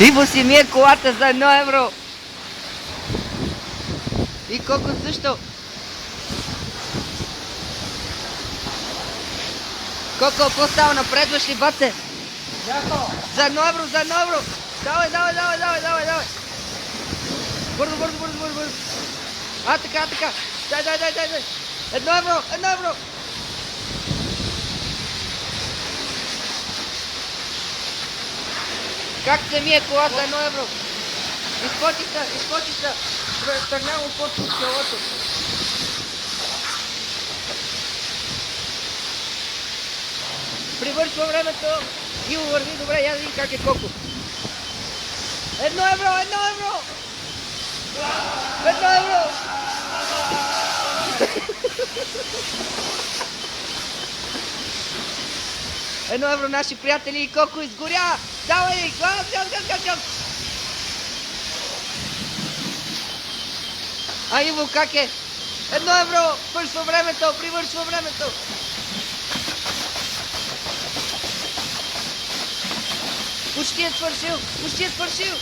Иво си мие колата за 1 евро. И Коко също. Коко, какво става? Напредваш ли, бате? За 1 евро, за 1 евро. Давай, давай, давай, давай, давай, давай. Бързо, бързо, бързо, бързо, бързо. Така, така. Дай, дай, дай, дай, дай. 1 евро, 1 евро. Как се мие колата 1 евро? Изпочи се, изпочи се. Стърнало под челото. Привършва времето. Иво върви добре, я да види как е Коко. 1 евро, 1 евро! 1 евро! Едно евро, наши приятели, и Коко изгоря! Давай! Газ, газ, газ, газ, газ! А Иво как е? 1 евро! Свършва времето! Привършва времето! Почти е свършил! Почти е свършил!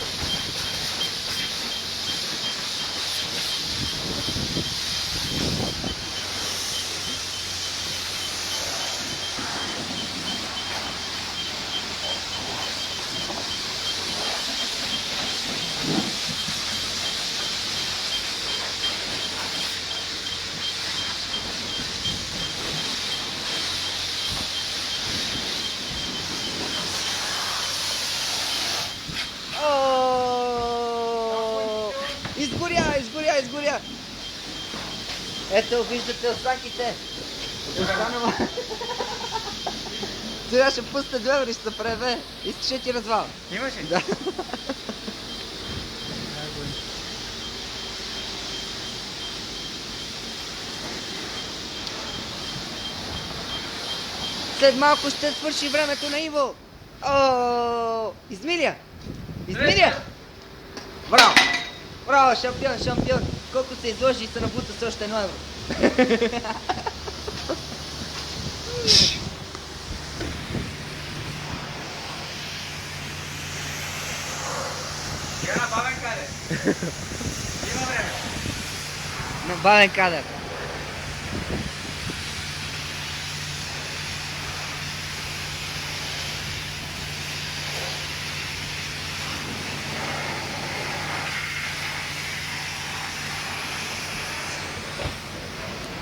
Изгоря, изгоря, изгоря! Ето, виждате останките. Останала. Сега ще пусна 2 евро и ще се преве. И ще ти развал. Имаш ли? Да. След малко ще свърши времето на Иво. Измиля! Измиля! Браво! Браво, шампион, шампион! Колко се изложи и се набута с още 1 евро. Я на бавен кадър. Има време. На бавен кадър.